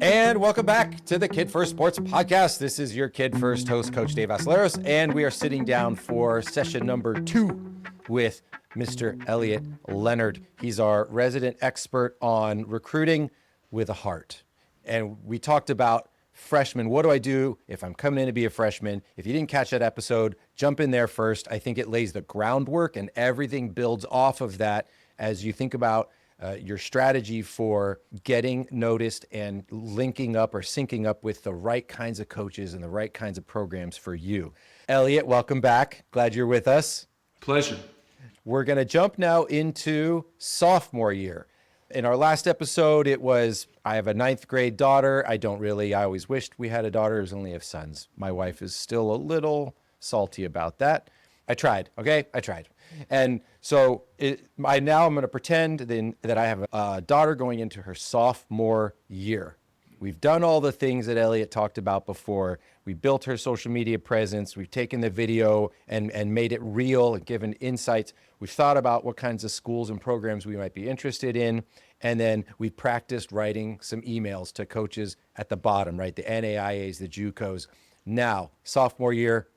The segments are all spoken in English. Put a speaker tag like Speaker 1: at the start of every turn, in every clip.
Speaker 1: And welcome back to the Kid First Sports Podcast. This is your Kid First host, Coach Dave Vassilaros, and we are sitting down for session number 2 with Mr. Elliott Leonard. He's our resident expert on recruiting with a heart. And we talked about freshmen. What do I do if I'm coming in to be a freshman? If you didn't catch that episode, jump in there first. I think it lays the groundwork and everything builds off of that as you think about your strategy for getting noticed and linking up or syncing up with the right kinds of coaches and the right kinds of programs for you. Elliott, welcome back. Glad you're with us.
Speaker 2: Pleasure.
Speaker 1: We're going to jump now into sophomore year. In our last episode, it was, I have a 9th grade daughter. I always wished we had a daughter. I only have sons. My wife is still a little salty about that. I tried, okay? I tried. And so I'm going to pretend then that I have a daughter going into her sophomore year. We've done all the things that Elliott talked about before. We built her social media presence. We've taken the video and made it real and given insights. We've thought about what kinds of schools and programs we might be interested in. And then we practiced writing some emails to coaches at the bottom, right? The NAIAs, the JUCOs. Now, sophomore year,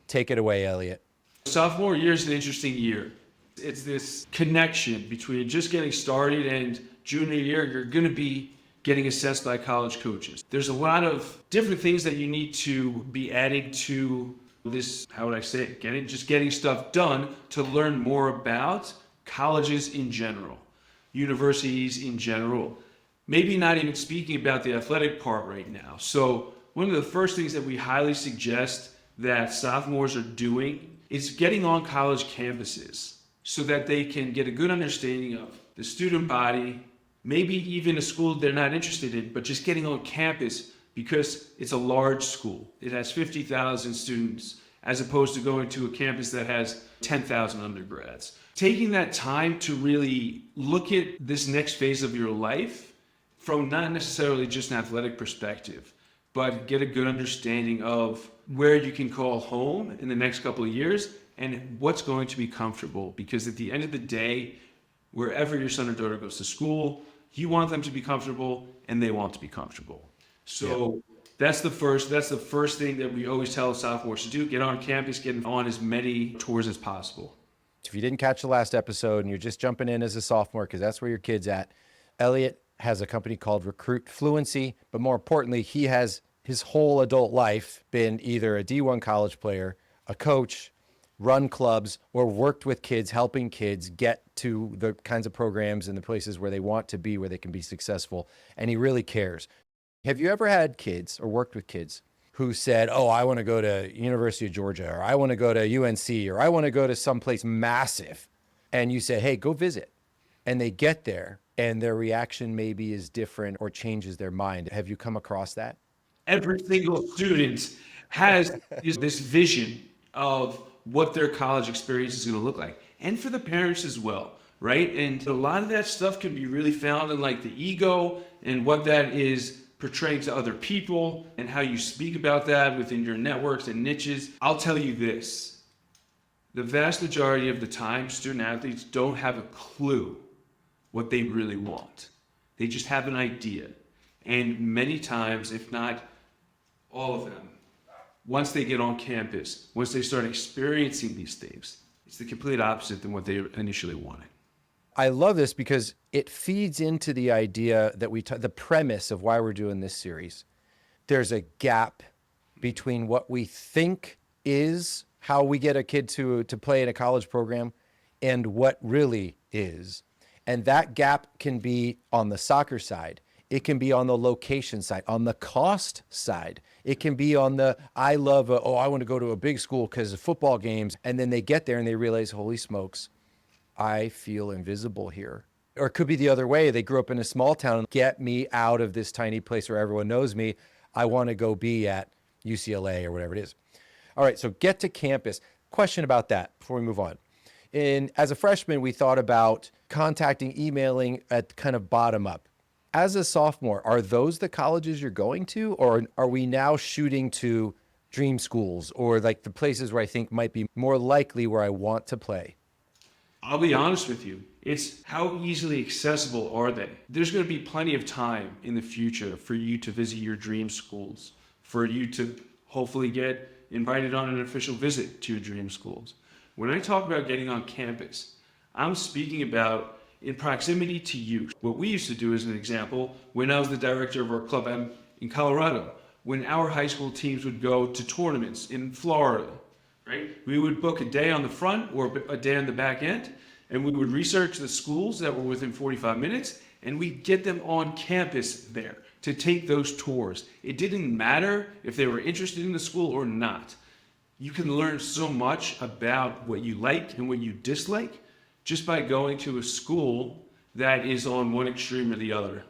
Speaker 1: take it away, Elliott.
Speaker 2: Sophomore year is an interesting year. It's this connection between just getting started and junior year, you're going to be getting assessed by college coaches. There's a lot of different things that you need to be adding to this, how would I say it, getting stuff done to learn more about colleges in general, universities in general, maybe not even speaking about the athletic part right now. So one of the first things that we highly suggest that sophomores are doing is getting on college campuses so that they can get a good understanding of the student body, maybe even a school they're not interested in, but just getting on campus because it's a large school. It has 50,000 students as opposed to going to a campus that has 10,000 undergrads. Taking that time to really look at this next phase of your life from not necessarily just an athletic perspective, but get a good understanding of where you can call home in the next couple of years and what's going to be comfortable. Because at the end of the day, wherever your son or daughter goes to school, you want them to be comfortable and they want to be comfortable. So that's the first thing that we always tell sophomores to do. Get on campus, get on as many tours as possible.
Speaker 1: If you didn't catch the last episode and you're just jumping in as a sophomore, because that's where your kid's at, Elliott has a company called Recruit Fluency, but more importantly, he has his whole adult life been either a D1 college player, a coach, run clubs, or worked with kids, helping kids get to the kinds of programs and the places where they want to be, where they can be successful. And he really cares. Have you ever had kids or worked with kids who said, oh, I want to go to University of Georgia, or I want to go to UNC, or I want to go to someplace massive? And you say, hey, go visit. And they get there and their reaction maybe is different or changes their mind. Have you come across that?
Speaker 2: Every single student has this vision of what their college experience is going to look like, and for the parents as well, right? And a lot of that stuff can be really found in like the ego and what that is portraying to other people and how you speak about that within your networks and niches. I'll tell you this, the vast majority of the time, student athletes don't have a clue what they really want. They just have an idea. And many times, if not all of them, once they get on campus, once they start experiencing these things, it's the complete opposite than what they initially wanted.
Speaker 1: I love this because it feeds into the idea that the premise of why we're doing this series. There's a gap between what we think is how we get a kid to play in a college program and what really is. And that gap can be on the soccer side. It can be on the location side, on the cost side. It can be on the, I want to go to a big school because of football games. And then they get there and they realize, holy smokes, I feel invisible here. Or it could be the other way. They grew up in a small town. Get me out of this tiny place where everyone knows me. I want to go be at UCLA or whatever it is. All right, so get to campus. Question about that before we move on. As a freshman, we thought about contacting, emailing at kind of bottom up. As a sophomore, are those the colleges you're going to, or are we now shooting to dream schools or like the places where I think might be more likely where I want to play?
Speaker 2: I'll be honest with you. It's how easily accessible are they? There's going to be plenty of time in the future for you to visit your dream schools, for you to hopefully get invited on an official visit to your dream schools. When I talk about getting on campus, I'm speaking about in proximity to you. What we used to do as an example, when I was the director of our club in Colorado, when our high school teams would go to tournaments in Florida, right? We would book a day on the front or a day on the back end, and we would research the schools that were within 45 minutes, and we'd get them on campus there to take those tours. It didn't matter if they were interested in the school or not. You can learn so much about what you like and what you dislike just by going to a school that is on one extreme or the other.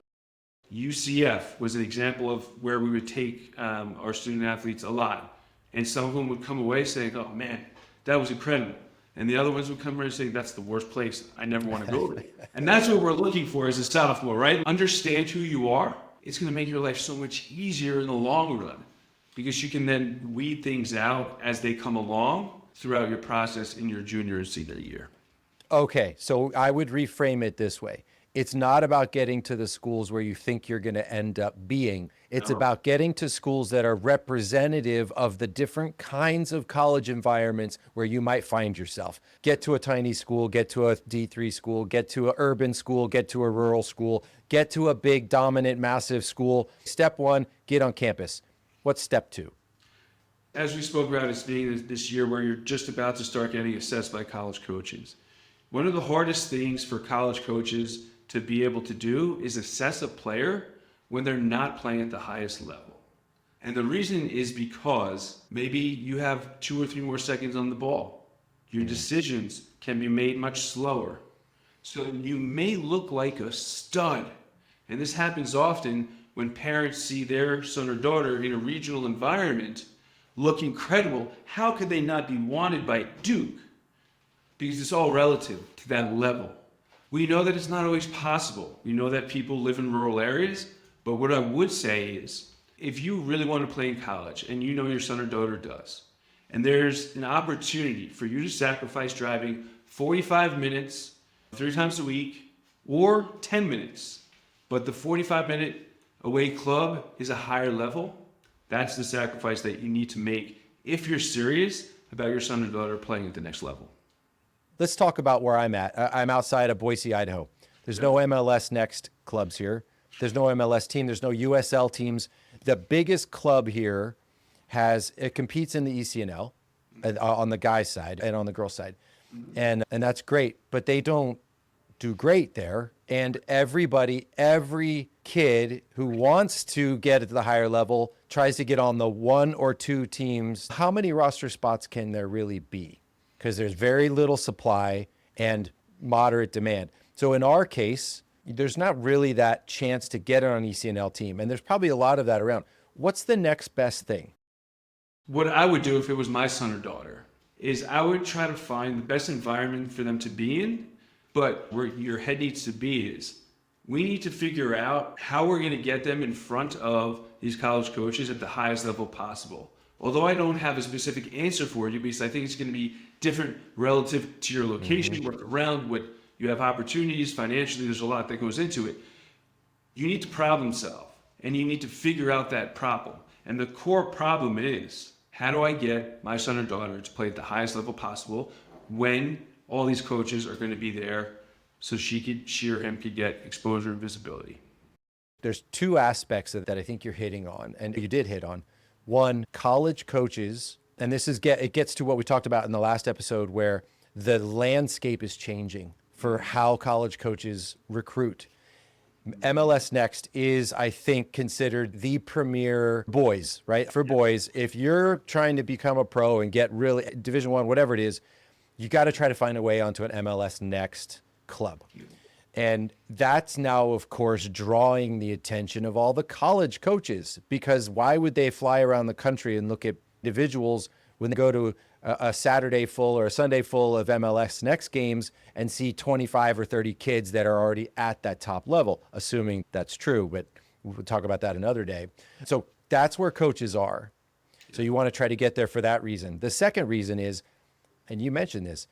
Speaker 2: UCF was an example of where we would take our student athletes a lot. And some of them would come away saying, oh man, that was incredible. And the other ones would come away saying, that's the worst place. I never want to go there. And that's what we're looking for as a sophomore, right? Understand who you are. It's going to make your life so much easier in the long run because you can then weed things out as they come along throughout your process in your junior and senior year.
Speaker 1: Okay, so I would reframe it this way. It's not about getting to the schools where you think you're going to end up being. It's about getting to schools that are representative of the different kinds of college environments where you might find yourself. Get to a tiny school, get to a D3 school, get to an urban school, get to a rural school, get to a big, dominant, massive school. Step one, get on campus. What's step two?
Speaker 2: As we spoke about, it's being this year where you're just about to start getting assessed by college coaches. One of the hardest things for college coaches to be able to do is assess a player when they're not playing at the highest level. And the reason is because maybe you have 2 or 3 more seconds on the ball. Your decisions can be made much slower. So you may look like a stud. And this happens often when parents see their son or daughter in a regional environment look incredible. How could they not be wanted by Duke? Because it's all relative to that level. We know that it's not always possible. We know that people live in rural areas, but what I would say is, if you really want to play in college, and you know your son or daughter does, and there's an opportunity for you to sacrifice driving 45 minutes 3 times a week, or 10 minutes, but the 45-minute away club is a higher level, that's the sacrifice that you need to make if you're serious about your son or daughter playing at the next level.
Speaker 1: Let's talk about where I'm at. I'm outside of Boise, Idaho. There's no MLS Next clubs here. There's no MLS team. There's no USL teams. The biggest club here it competes in the ECNL on the guys' side and on the girls' side. And that's great, but they don't do great there. And every kid who wants to get at the higher level tries to get on the 1 or 2 teams. How many roster spots can there really be? Because there's very little supply and moderate demand. So in our case, there's not really that chance to get on an ECNL team. And there's probably a lot of that around. What's the next best thing?
Speaker 2: What I would do if it was my son or daughter is I would try to find the best environment for them to be in. But where your head needs to be is we need to figure out how we're going to get them in front of these college coaches at the highest level possible. Although I don't have a specific answer for you because I think it's going to be different relative to your location, work around what you have opportunities, financially, there's a lot that goes into it. You need to problem solve and you need to figure out that problem. And the core problem is, how do I get my son or daughter to play at the highest level possible when all these coaches are going to be there so she or him could get exposure and visibility?
Speaker 1: There's 2 aspects that I think you're hitting on, and you did hit on. One, college coaches, and it gets to what we talked about in the last episode where the landscape is changing for how college coaches recruit. MLS Next is, I think, considered the premier boys, right? For boys, if you're trying to become a pro and get really Division I, whatever it is, you got to try to find a way onto an MLS Next club. And that's now, of course, drawing the attention of all the college coaches, because why would they fly around the country and look at individuals when they go to a Saturday full or a Sunday full of MLS Next games and see 25 or 30 kids that are already at that top level, assuming that's true, but we'll talk about that another day. So that's where coaches are. So you want to try to get there for that reason. The second reason is, and you mentioned this,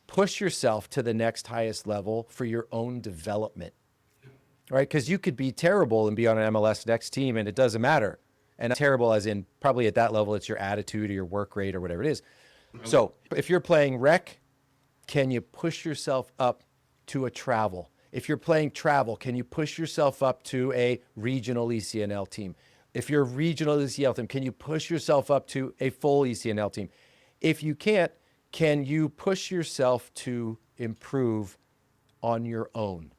Speaker 1: push yourself to the next highest level for your own development, right? Because you could be terrible and be on an MLS next team and it doesn't matter. And terrible as in probably at that level, it's your attitude or your work rate or whatever it is. So if you're playing rec, can you push yourself up to a travel? If you're playing travel, can you push yourself up to a regional ECNL team? If you're a regional ECNL team, can you push yourself up to a full ECNL team? If you can't, can you push yourself to improve on your own?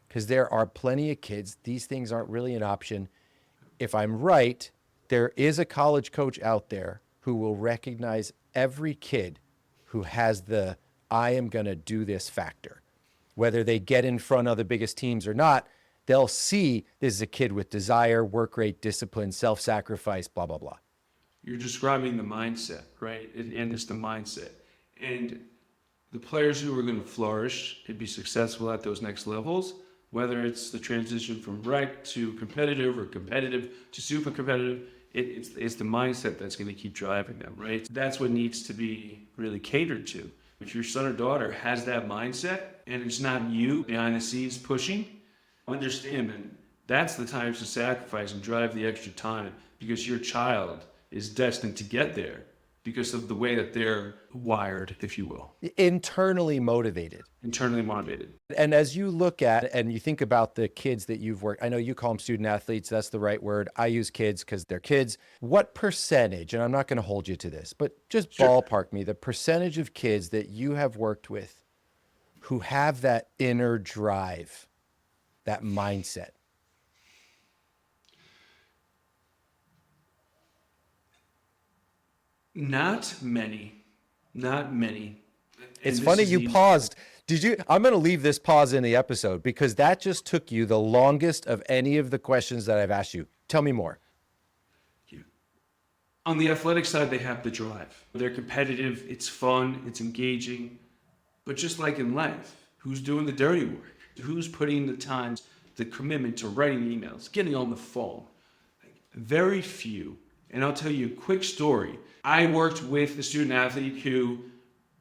Speaker 1: Because there are plenty of kids, these things aren't really an option. If I'm right, there is a college coach out there who will recognize every kid who has the I am going to do this factor. Whether they get in front of the biggest teams or not, they'll see this is a kid with desire, work rate, discipline, self-sacrifice, blah, blah, blah.
Speaker 2: You're describing the mindset, right? And it's the mindset. And the players who are going to flourish and be successful at those next levels, whether it's the transition from rec to competitive or competitive to super competitive, it's the mindset that's going to keep driving them, right? That's what needs to be really catered to. If your son or daughter has that mindset and it's not you behind the scenes pushing, understand that that's the time to sacrifice and drive the extra time because your child is destined to get there because of the way that they're wired, if you will.
Speaker 1: Internally motivated.
Speaker 2: Internally motivated.
Speaker 1: And as you look at and you think about the kids that you've worked, I know you call them student athletes, that's the right word. I use kids because they're kids. What percentage, and I'm not going to hold you to this, but just ballpark me, the percentage of kids that you have worked with who have that inner drive, that mindset?
Speaker 2: Not many.
Speaker 1: It's funny you paused. I'm going to leave this pause in the episode because that just took you the longest of any of the questions that I've asked you. Tell me more.
Speaker 2: On the athletic side, they have the drive. They're competitive, it's fun, it's engaging. But just like in life, who's doing the dirty work? Who's putting the time, the commitment to writing emails, getting on the phone? Very few. And I'll tell you a quick story. I worked with a student athlete who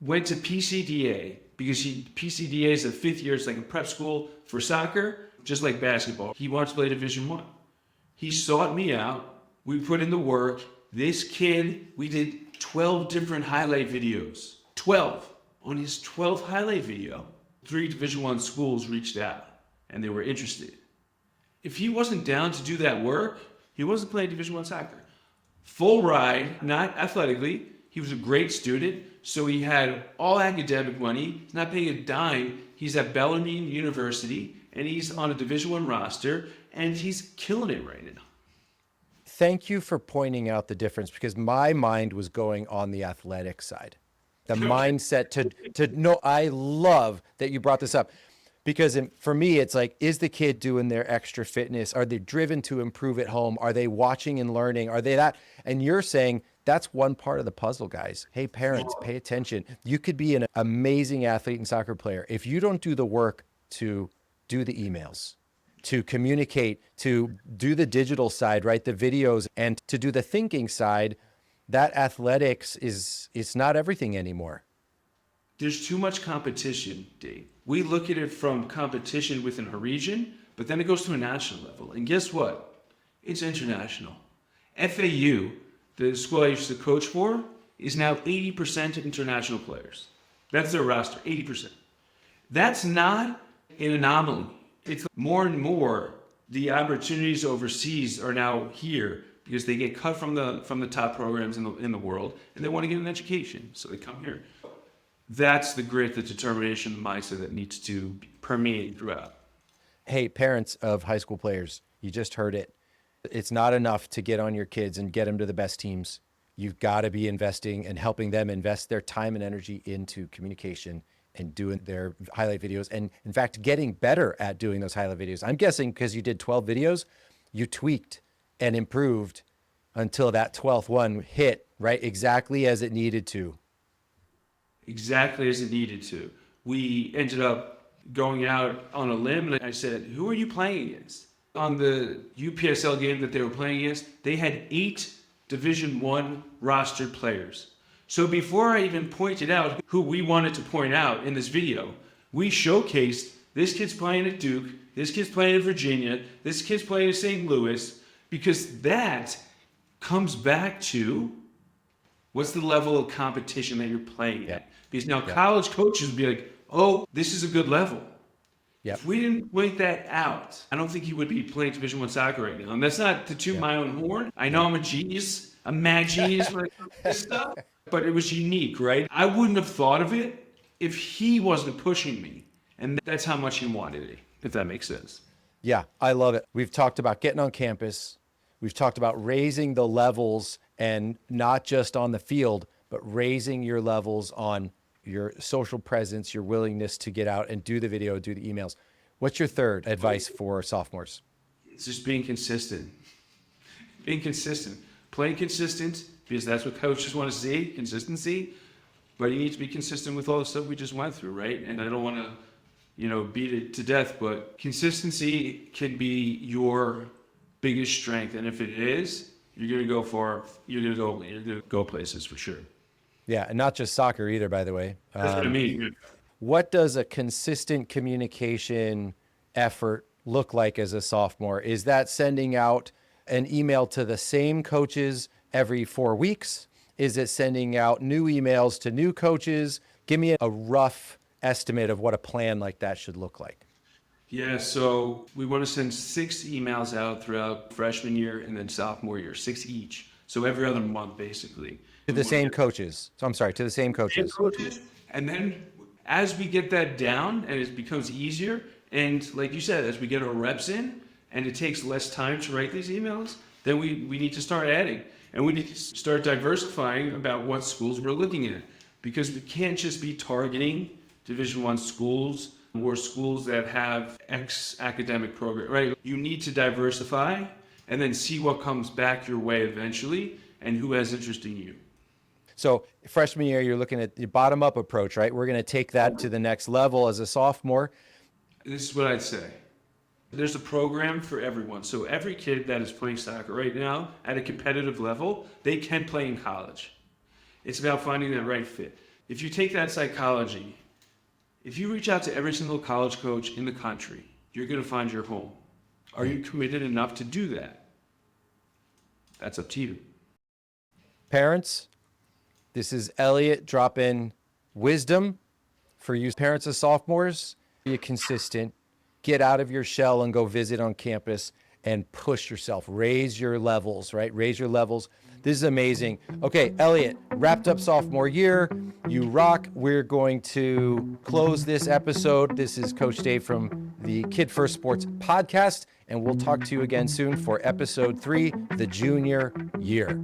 Speaker 2: went to PCDA because PCDA is a fifth year, it's like a prep school for soccer, just like basketball. He wants to play Division I. He sought me out. We put in the work. This kid, we did 12 different highlight videos. 12. On his 12th highlight video, 3 Division I schools reached out and they were interested. If he wasn't down to do that work, he wasn't playing Division I soccer. Full ride, not athletically. He was a great student, so he had all academic money. He's not paying a dime. He's at Bellarmine University, and he's on a Division I roster, and he's killing it right now.
Speaker 1: Thank you for pointing out the difference because my mind was going on the athletic side. The mindset to know, I love that you brought this up because for me, it's like, is the kid doing their extra fitness? Are they driven to improve at home? Are they watching and learning? Are they that? And you're saying that's one part of the puzzle, guys. Hey, parents, pay attention. You could be an amazing athlete and soccer player. If you don't do the work to do the emails, to communicate, to do the digital side, write the videos, and to do the thinking side, that athletics is not everything anymore.
Speaker 2: There's too much competition, Dave. We look at it from competition within a region, but then it goes to a national level. And guess what? It's international. FAU, the school I used to coach for, is now 80% international players. That's their roster, 80%. That's not an anomaly. It's more and more the opportunities overseas are now here because they get cut from the top programs in the world and they want to get an education, so they come here. That's the grit, the determination, the mindset that needs to permeate throughout.
Speaker 1: Hey, parents of high school players, you just heard it. It's not enough to get on your kids and get them to the best teams. You've got to be investing and helping them invest their time and energy into communication and doing their highlight videos. And in fact, getting better at doing those highlight videos. I'm guessing because you did 12 videos, you tweaked and improved until that 12th one hit, right? Exactly as it needed to.
Speaker 2: Exactly as it needed to. We ended up going out on a limb and I said, who are you playing against? On the UPSL game that they were playing against, they had 8 Division I rostered players. So before I even pointed out who we wanted to point out in this video, we showcased this kid's playing at Duke, this kid's playing at Virginia, this kid's playing at St. Louis, because that comes back to what's the level of competition that you're playing at. Because now college coaches would be like, oh, this is a good level.
Speaker 1: Yep.
Speaker 2: If we didn't point that out, I don't think he would be playing Division I soccer right now. And that's not to toot my own horn. I know I'm a genius. I'm mad genius when it comes to this stuff. But it was unique, right? I wouldn't have thought of it if he wasn't pushing me. And that's how much he wanted it, if that makes sense.
Speaker 1: Yeah, I love it. We've talked about getting on campus. We've talked about raising the levels, and not just on the field, but raising your levels on your social presence, your willingness to get out and do the video, do the emails. What's your third advice for sophomores?
Speaker 2: It's just being consistent. Being consistent. Playing consistent, because that's what coaches want to see, consistency. But you need to be consistent with all the stuff we just went through, right? And I don't want to, beat it to death, but consistency can be your biggest strength. And if it is, you're going to go far. You're going to go places for sure.
Speaker 1: Yeah, and not just soccer either, by the way.
Speaker 2: That's what I mean.
Speaker 1: What does a consistent communication effort look like as a sophomore? Is that sending out an email to the same coaches every 4 weeks? Is it sending out new emails to new coaches? Give me a rough estimate of what a plan like that should look like.
Speaker 2: Yeah, so we want to send 6 emails out throughout freshman year and then sophomore year, 6 each. So every other month, basically.
Speaker 1: To the same coaches. So I'm sorry, to the same coaches.
Speaker 2: And then as we get that down and it becomes easier, and like you said, as we get our reps in and it takes less time to write these emails, then we need to start adding. And we need to start diversifying about what schools we're looking at. Because we can't just be targeting Division I schools or schools that have X academic program, right? You need to diversify and then see what comes back your way eventually and who has interest in you.
Speaker 1: So freshman year, you're looking at the bottom-up approach, right? We're going to take that to the next level as a sophomore.
Speaker 2: This is what I'd say. There's a program for everyone. So every kid that is playing soccer right now at a competitive level, they can play in college. It's about finding that right fit. If you take that psychology, if you reach out to every single college coach in the country, you're going to find your home. Are you committed enough to do that? That's up to you.
Speaker 1: Parents, this is Elliott dropping wisdom for you parents of sophomores. Be consistent, get out of your shell and go visit on campus and push yourself. Raise your levels, right? Raise your levels. This is amazing. Okay, Elliott, wrapped up sophomore year. You rock. We're going to close this episode. This is Coach Dave from the Kid First Sports podcast, and we'll talk to you again soon for episode 3, the junior year.